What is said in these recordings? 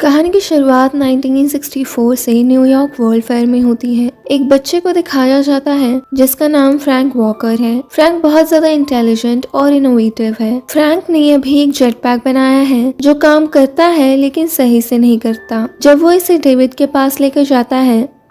कहानी की शुरुआत 1964 से न्यूयॉर्क वर्ल्ड फेयर में होती है। एक बच्चे को दिखाया जाता है जिसका नाम फ्रैंक वॉकर है। फ्रैंक बहुत ज्यादा इंटेलिजेंट और इनोवेटिव है। फ्रैंक ने अभी एक जेट पैक बनाया है जो काम करता है लेकिन सही से नहीं करता। जब वो इसे डेविड के पास लेकर जाता है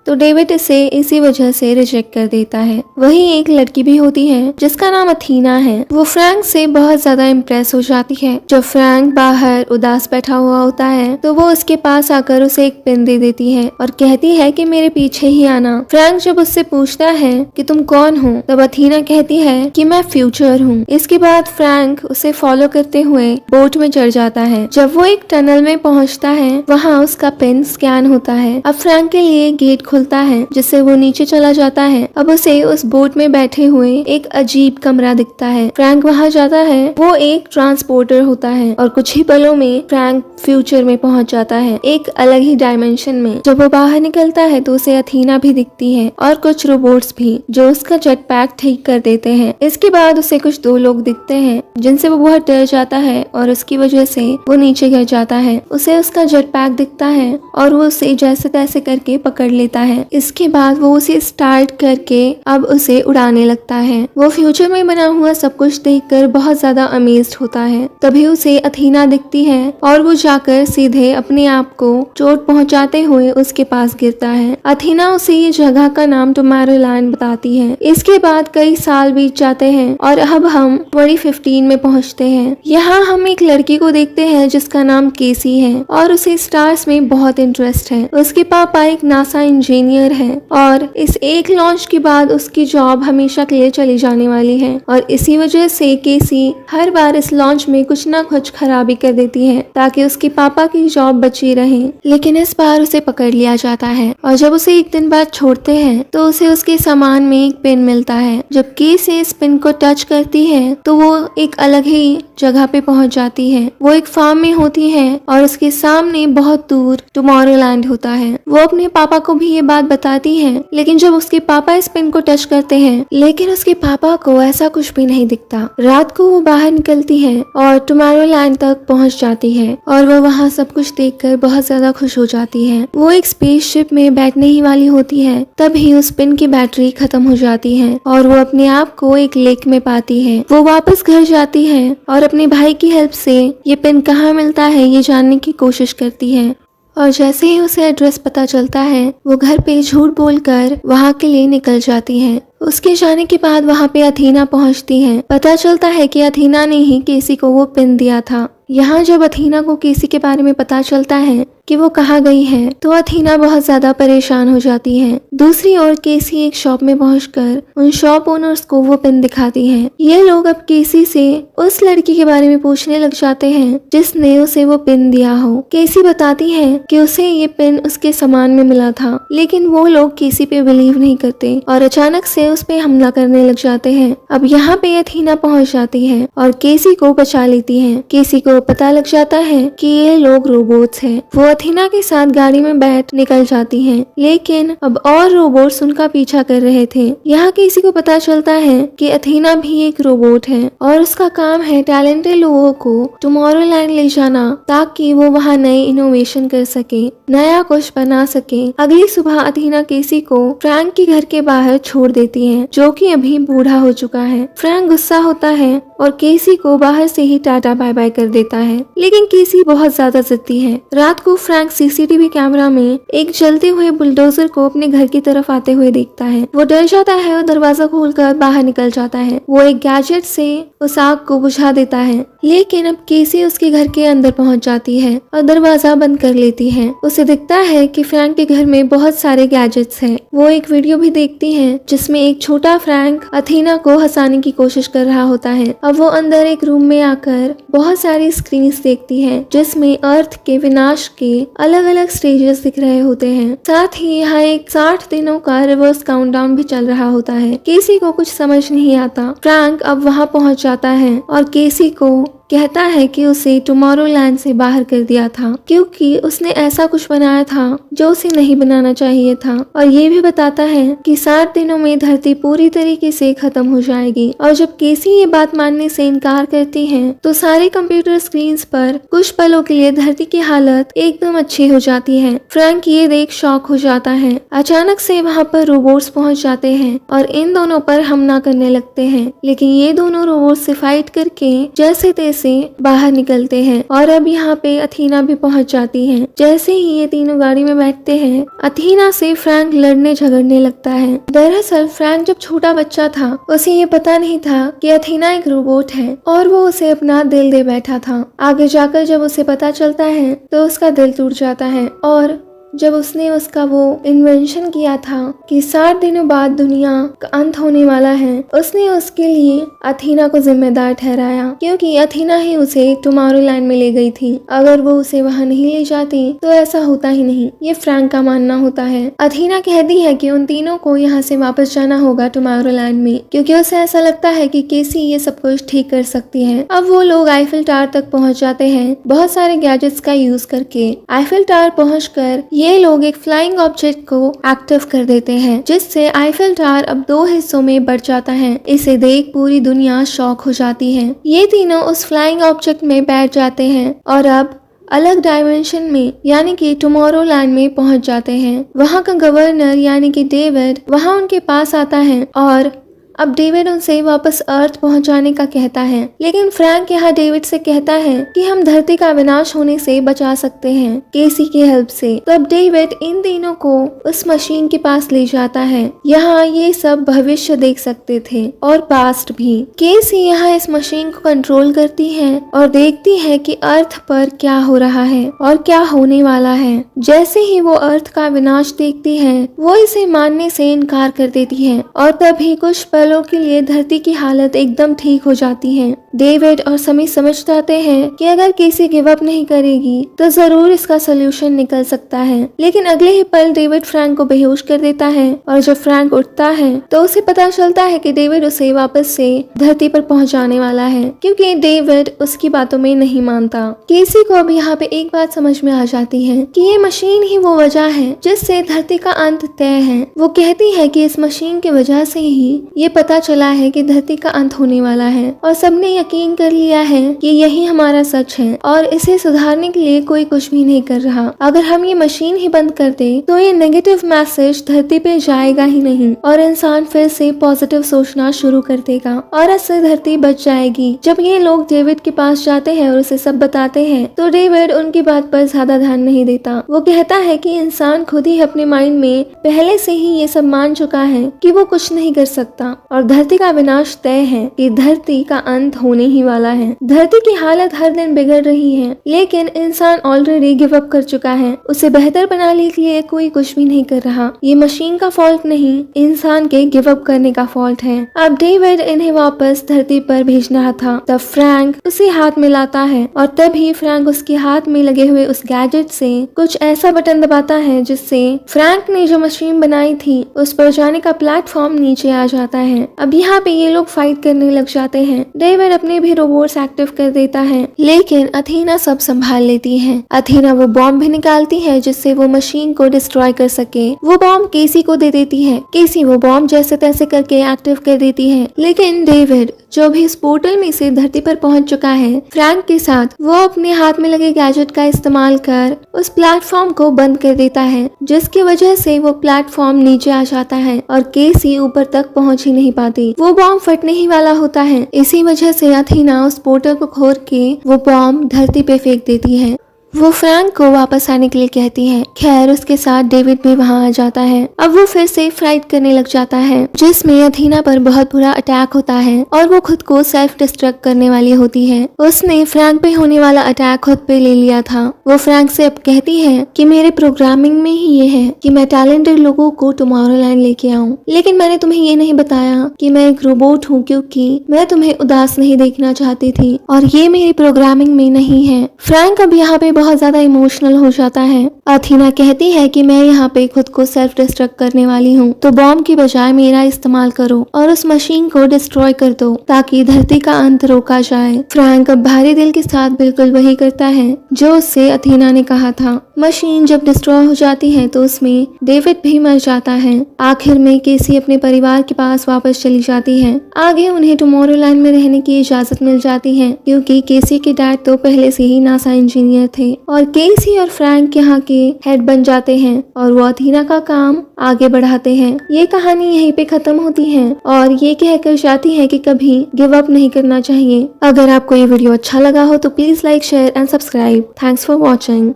तो डेविड इसे इसी वजह से रिजेक्ट कर देता है। वहीं एक लड़की भी होती है जिसका नाम अथीना है। वो फ्रैंक से बहुत ज्यादा इम्प्रेस हो जाती है। जब फ्रैंक बाहर उदास बैठा हुआ होता है तो वो उसके पास आकर उसे एक पेन दे देती है और कहती है कि मेरे पीछे ही आना। फ्रैंक जब उससे पूछता है कि तुम कौन हो, तब अथीना कहती है कि मैं फ्यूचर हूँ। इसके बाद फ्रैंक उसे फॉलो करते हुए बोट में चढ़ जाता है। जब वो एक टनल में पहुँचता है वहाँ उसका पेन स्कैन होता है। अब फ्रैंक के लिए गेट खुलता है जिससे वो नीचे चला जाता है। अब उसे उस बोट में बैठे हुए एक अजीब कमरा दिखता है। फ्रैंक वहाँ जाता है। वो एक ट्रांसपोर्टर होता है और कुछ ही पलों में फ्रैंक फ्यूचर में पहुँच जाता है, एक अलग ही डायमेंशन में। जब वो बाहर निकलता है तो उसे अथीना भी दिखती है और कुछ रोबोट्स भी जो उसका जेट पैक ठीक कर देते हैं। इसके बाद उसे कुछ दो लोग दिखते हैं जिनसे वो बहुत डर जाता है और उसकी वजह से वो नीचे गिर जाता है। उसे उसका जेट पैक दिखता है और वो उसे जैसे तैसे करके पकड़ लेता है। इसके बाद वो उसे स्टार्ट करके अब उसे उड़ाने लगता है। वो फ्यूचर में बना हुआ सब कुछ देखकर बहुत ज्यादा अमेज्ड होता है। तभी उसे अथीना दिखती है और वो जाकर सीधे अपने आप को चोट पहुंचाते हुए उसके पास गिरता है। अथीना उसे ये जगह का नाम टुमारोलैंड बताती है। इसके बाद कई साल बीत जाते हैं और अब हम 2015 में पहुंचते हैं। यहाँ हम एक लड़की को देखते हैं जिसका नाम केसी है और उसे स्टार्स में बहुत इंटरेस्ट है। उसके पापा एक नासा इंजीनियर है और इस एक लॉन्च के बाद उसकी जॉब हमेशा के लिए चली जाने वाली है और इसी वजह से केसी हर बार इस लॉन्च में कुछ ना कुछ खराबी कर देती है ताकि उसके पापा की जॉब बची रहे। लेकिन इस बार उसे पकड़ लिया जाता है और जब उसे एक दिन बाद छोड़ते हैं तो उसे उसके सामान में एक पेन मिलता है। जब केसी इस पेन को टच करती है तो वो एक अलग ही जगह पे पहुंच जाती है। वो एक फार्म में होती है और उसके सामने बहुत दूर टुमारोलैंड होता है। वो अपने पापा को भी ये बात बताती है, लेकिन जब उसके पापा इस पेन को टच करते हैं लेकिन उसके पापा को ऐसा कुछ भी नहीं दिखता। रात को वो बाहर निकलती है और टुमारोलैंड तक पहुंच जाती है और वो वहाँ सब कुछ देखकर बहुत ज्यादा खुश हो जाती है। वो एक स्पेसशिप में बैठने ही वाली होती है तभी उस पेन की बैटरी खत्म हो जाती है और वो अपने आप को एक लेक में पाती है। वो वापस घर जाती है और अपने भाई की हेल्प से ये पेन कहाँ मिलता है ये जानने की कोशिश करती है और जैसे ही उसे एड्रेस पता चलता है वो घर पे झूठ बोलकर वहाँ के लिए निकल जाती है। उसके जाने के बाद वहाँ पे अथीना पहुँचती है। पता चलता है कि अथीना ने ही केसी को वो पेन दिया था। यहाँ जब अथीना को केसी के बारे में पता चलता है कि वो कहाँ गई है तो अथीना बहुत ज्यादा परेशान हो जाती है। दूसरी ओर केसी एक शॉप में पहुंचकर उन शॉप ओनर्स को वो पेन दिखाती है। ये लोग अब केसी से उस लड़की के बारे में पूछने लग जाते हैं जिसने उसे वो पेन दिया हो। केसी बताती है कि उसे ये पेन उसके सामान में मिला था, लेकिन वो लोग केसी पे बिलीव नहीं करते और अचानक से उस पे हमला करने लग जाते हैं। अब यहाँ पे अथीना पहुँच जाती है और केसी को बचा लेती है। केसी को पता लग जाता है कि ये लोग रोबोट्स हैं। वो अथीना के साथ गाड़ी में बैठ निकल जाती हैं, लेकिन अब और रोबोट्स उनका पीछा कर रहे थे। यहाँ किसी को पता चलता है कि अथीना भी एक रोबोट है और उसका काम है टैलेंटेड लोगों को टुमारोलैंड ले जाना ताकि वो वहाँ नए इनोवेशन कर सके, नया कुछ बना सके। अगली सुबह अथीना केसी को फ्रैंक के घर के बाहर छोड़ देती है जो कि अभी बूढ़ा हो चुका है। फ्रैंक गुस्सा होता है और केसी को बाहर से ही टाटा बाय बाय कर देता है, लेकिन केसी बहुत ज्यादा जिद्दी है। रात को फ्रैंक सीसीटीवी कैमरा में एक जलते हुए बुलडोजर को अपने घर की तरफ आते हुए देखता है। वो डर जाता है और दरवाजा खोलकर बाहर निकल जाता है। वो एक गैजेट से उस आग को बुझा देता है, लेकिन अब केसी उसके घर के अंदर पहुंच जाती है और दरवाजा बंद कर लेती है। उसे दिखता है कि फ्रैंक के घर में बहुत सारे गैजेट्स हैं। वो एक वीडियो भी देखती है जिसमें एक छोटा फ्रैंक अथीना को हंसाने की कोशिश कर रहा होता है। अब वो अंदर एक रूम में आकर बहुत सारी स्क्रीन्स देखती है जिसमें अर्थ के विनाश के अलग अलग स्टेजेस दिख रहे होते हैं। साथ ही यहाँ एक 60 दिनों का रिवर्स काउंटडाउन भी चल रहा होता है। केसी को कुछ समझ नहीं आता। फ्रैंक अब वहाँ पहुँच जाता है और केसी को कहता है कि उसे टुमारोलैंड से बाहर कर दिया था क्योंकि उसने ऐसा कुछ बनाया था जो उसे नहीं बनाना चाहिए था, और ये भी बताता है कि 7 दिनों में धरती पूरी तरीके से खत्म हो जाएगी। और जब केसी ये बात मानने से इनकार करती है तो सारे कंप्यूटर स्क्रीन पर कुछ पलों के लिए धरती की हालत एकदम अच्छी हो जाती है। फ्रैंक ये देख शॉक हो जाता है। अचानक से वहाँ पर रोबोट्स पहुँच जाते हैं और इन दोनों पर हमला करने लगते हैं, लेकिन ये दोनों रोबोट्स से फाइट करके जैसे तैसे बाहर निकलते हैं। और अब यहाँ पे अथीना भी पहुँच जाती है। जैसे ही ये तीनों गाड़ी में बैठते हैं, अथीना से फ्रैंक लड़ने झगड़ने लगता है। दरअसल फ्रैंक जब छोटा बच्चा था उसे ये पता नहीं था कि अथीना एक रोबोट है और वो उसे अपना दिल दे बैठा था। आगे जाकर जब उसे पता चलता है तो उसका दिल टूट जाता है। और जब उसने उसका वो इन्वेंशन किया था कि 7 दिनों बाद दुनिया का अंत होने वाला है, उसने उसके लिए अथीना को जिम्मेदार ठहराया क्योंकि अथीना ही उसे टुमारोलैंड में ले गई थी। अगर वो उसे वहाँ नहीं ले जाती तो ऐसा होता ही नहीं, ये फ्रैंक का मानना होता है। अथीना कहती है कि उन तीनों को यहाँ से वापस जाना होगा टुमारोलैंड में क्योंकि उसे ऐसा लगता है कि केसी ये सब कुछ ठीक कर सकती है। अब वो लोग आईफिल टावर तक पहुँच जाते हैं बहुत सारे गैजेट्स का यूज करके। आईफिल टावर पहुँचकर ये लोग एक फ्लाइंग ऑब्जेक्ट को एक्टिव कर देते हैं जिससे आईफिल टावर अब 2 हिस्सों में बढ़ जाता है। इसे देख पूरी दुनिया शॉक हो जाती है। ये तीनों उस फ्लाइंग ऑब्जेक्ट में बैठ जाते हैं और अब अलग डायमेंशन में यानी कि टुमारोलैंड में पहुंच जाते हैं। वहां का गवर्नर यानी कि डेविड वहां उनके पास आता है और अब डेविड उनसे वापस अर्थ पहुंचाने का कहता है, लेकिन फ्रैंक यहाँ डेविड से कहता है कि हम धरती का विनाश होने से बचा सकते हैं केसी की हेल्प से। तो अब डेविड इन तीनों को उस मशीन के पास ले जाता है। यहाँ ये सब भविष्य देख सकते थे और पास्ट भी। केसी यहाँ इस मशीन को कंट्रोल करती है और देखती है कि अर्थ पर क्या हो रहा है और क्या होने वाला है। जैसे ही वो अर्थ का विनाश देखती है वो इसे मानने से इनकार कर देती है और तभी कुछ पलों के लिए धरती की हालत एकदम ठीक हो जाती है। डेविड और समी समझ जाते हैं कि अगर केसी गिव अप नहीं करेगी तो जरूर इसका सोल्यूशन निकल सकता है। लेकिन अगले ही पल डेविड फ्रैंक को बेहोश कर देता है और जब फ्रैंक उठता है तो उसे पता चलता है कि डेविड उसे वापस से धरती पर पहुंचाने वाला है क्योंकि डेविड उसकी बातों में नहीं मानता। केसी को अब यहाँ पे एक बात समझ में आ जाती है कि ये मशीन ही वो वजह है जिससे धरती का अंत तय है। वो कहती है कि इस मशीन की वजह से ही ये पता चला है कि धरती का अंत होने वाला है और सबने यकीन कर लिया है कि यही हमारा सच है और इसे सुधारने के लिए कोई कुछ भी नहीं कर रहा। अगर हम ये मशीन ही बंद कर दे तो ये नेगेटिव मैसेज धरती पे जाएगा ही नहीं और इंसान फिर से पॉजिटिव सोचना शुरू कर देगा और इससे धरती बच जाएगी। जब ये लोग डेविड के पास जाते हैं और उसे सब बताते हैं तो डेविड उनकी बात पर ज्यादा ध्यान नहीं देता। वो कहता है कि इंसान खुद ही अपने माइंड में पहले से ही ये सब मान चुका है कि वो कुछ नहीं कर सकता और धरती का विनाश तय है कि धरती का अंत होने ही वाला है। धरती की हालत हर दिन बिगड़ रही है लेकिन इंसान ऑलरेडी गिव अप कर चुका है। उसे बेहतर बनाने के लिए कोई कुछ भी नहीं कर रहा। ये मशीन का फॉल्ट नहीं, इंसान के गिव अप करने का फॉल्ट है। अब डेविड इन्हें वापस धरती पर भेज रहा था तब फ्रैंक उसे हाथ मिलाता है और तभी फ्रैंक उसके हाथ में लगे हुए उस गैजेट से कुछ ऐसा बटन दबाता है जिससे फ्रैंक ने जो मशीन बनाई थी उस पर जाने का प्लेटफॉर्म नीचे आ जाता है। अब यहाँ पे ये लोग फाइट करने लग जाते हैं। डेविड अपने भी रोबोट्स एक्टिव कर देता है लेकिन अथीना सब संभाल लेती है। अथीना वो बॉम्ब भी निकालती है जिससे वो मशीन को डिस्ट्रॉय कर सके। वो बॉम्ब केसी को दे देती है। केसी वो बॉम्ब जैसे तैसे करके एक्टिव कर देती है लेकिन डेविड जो भी इस पोर्टल में से धरती पर पहुंच चुका है फ्रैंक के साथ, वो अपने हाथ में लगे गैजेट का इस्तेमाल कर उस प्लेटफॉर्म को बंद कर देता है जिसकी वजह से वो प्लेटफॉर्म नीचे आ जाता है और केसी ऊपर तक पहुंच ही नहीं पाती। वो बॉम्ब फटने ही वाला होता है। इसी वजह से अथीना उस पोर्टल को खोल के वो बॉम्ब धरती पे फेंक देती है। वो फ्रैंक को वापस आने के लिए कहती है। खैर उसके साथ डेविड भी वहाँ आ जाता है। अब वो फिर से फाइट करने लग जाता है जिसमें अथीना पर बहुत बुरा अटैक होता है और वो खुद को सेल्फ डिस्ट्रक्ट करने वाली होती है। उसने फ्रैंक पे होने वाला अटैक खुद पे ले लिया था। वो फ्रैंक से अब कहती है कि मेरे प्रोग्रामिंग में ही ये है कि मैं टैलेंटेड लोगों को टुमारोलैंड लेके आऊँ, लेकिन मैंने तुम्हें ये नहीं बताया कि मैं एक रोबोट हूँ क्योंकि मैं तुम्हें उदास नहीं देखना चाहती थी और ये मेरी प्रोग्रामिंग में नहीं है। फ्रैंक अब यहाँ पे बहुत ज्यादा इमोशनल हो जाता है। अथीना कहती है कि मैं यहाँ पे खुद को सेल्फ डिस्ट्रक्ट करने वाली हूँ, तो बॉम्ब की बजाय मेरा इस्तेमाल करो और उस मशीन को डिस्ट्रॉय कर दो ताकि धरती का अंत रोका जाए। फ्रैंक अब भारी दिल के साथ बिल्कुल वही करता है जो उससे अथीना ने कहा था। मशीन जब डिस्ट्रॉय हो जाती है तो उसमें डेविड भी मर जाता है। आखिर में केसी अपने परिवार के पास वापस चली जाती है। आगे उन्हें टुमारोलैंड में रहने की इजाजत मिल जाती है क्योंकि केसी के डैड तो पहले से ही नासा इंजीनियर थे और केसी और फ्रैंक यहाँ के हेड बन जाते हैं और वो अथीना का काम आगे बढ़ाते हैं। ये कहानी यहीं पे खत्म होती है और ये कहकर जाती है कि कभी गिव अप नहीं करना चाहिए। अगर आपको ये वीडियो अच्छा लगा हो तो please like, share and subscribe. Thanks for watching.